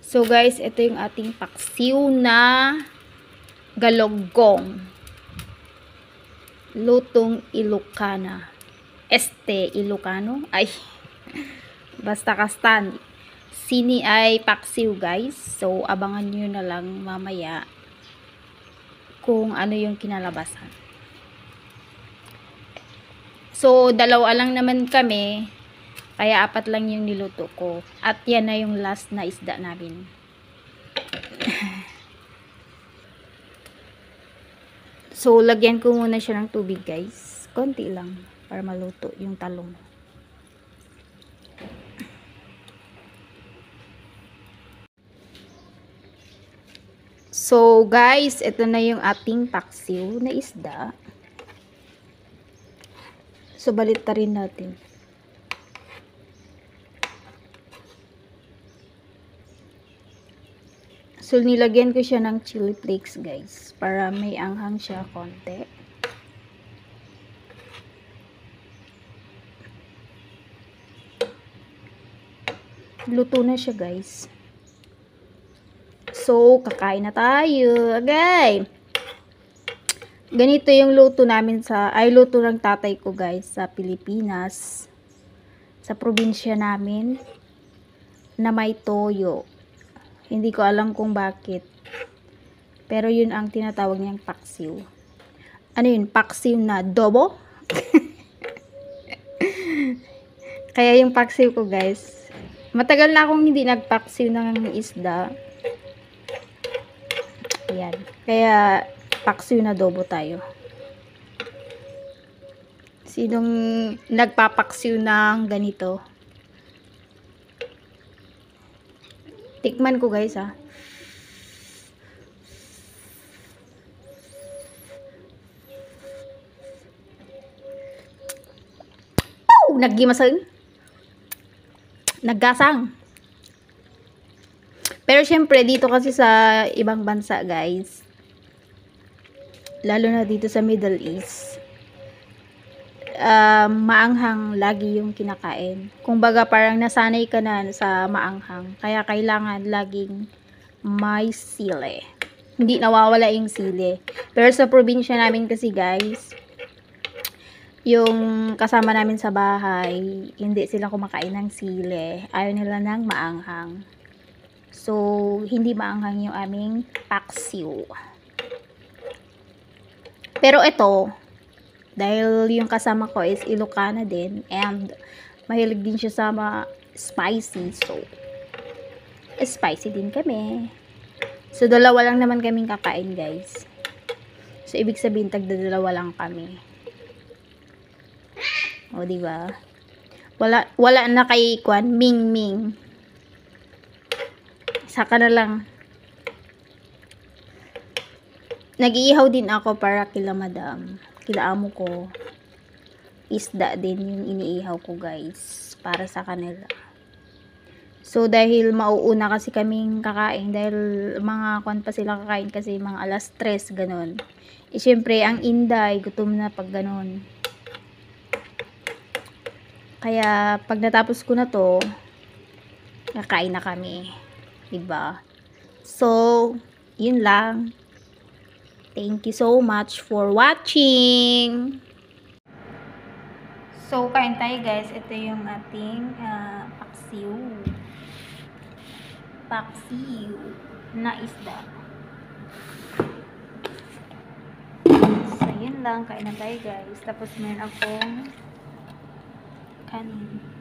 So guys, ito yung ating paksiw na galonggong. Lutong Ilocana. Ilocano? Ay, basta kastan. Sini ay paksiw guys. So, abangan nyo na lang mamaya kung ano yung kinalabasan. So, dalawa lang naman kami. Kaya 4 lang yung niluto ko. At yan na yung last na isda namin. So, lagyan ko muna siya ng tubig guys. Konti lang para maluto yung talong. So, guys, ito na yung ating paksiw na isda. So, balitarin natin. So, nilagyan ko siya ng chili flakes, guys. Para may anghang siya konti. Luto na siya, guys. So, kakain na tayo. Okay. Ganito yung luto namin luto ng tatay ko, guys, sa Pilipinas. Sa probinsya namin na may toyo. Hindi ko alam kung bakit. Pero yun ang tinatawag niyang paksiw. Ano yun? Paksiw na adobo? Kaya yung paksiw ko, guys. Matagal na akong hindi nagpaksiw ng isda. Ayan. Kaya paksiw na adobo tayo. Sinong nagpapaksiw ng ganito? Tikman ko guys ha. Oh! Naggimasang. Naggasang. Pero syempre dito kasi sa ibang bansa guys, lalo na dito sa Middle East, maanghang lagi yung kinakain. Kumbaga parang nasanay ka na sa maanghang. Kaya kailangan laging may sili. Hindi nawawala yung sili. Pero sa probinsya namin kasi guys, yung kasama namin sa bahay, hindi sila kumakain ng sili. Ayaw nila ng maanghang. So, hindi maanghang yung aming paksiw. Pero ito, dahil yung kasama ko is Ilocana din, and mahilig din siya sa spicy, so spicy din kami. So, dalawa lang naman kaming kakain, guys. So, ibig sabihin, tagdadalawa lang kami. O, diba? Wala na kay Kwan, Ming. Saka na lang. Nag-iihaw din ako para kila madam. Kila amo ko. Isda din yung iniihaw ko guys. Para sa kanila. So dahil mauuna kasi kaming kakain. Dahil mga kwan pa sila kakain kasi mga 3:00 ganon. Eh syempre ang inday gutom na pag ganon. Kaya pag natapos ko na to, kakain na kami. Diba? So, yun lang. Thank you so much for watching. So, kain tayo guys. Ito yung ating paksiw. Paksiw na isda. So, yun lang. Kain na tayo guys. Tapos meron akong kanin.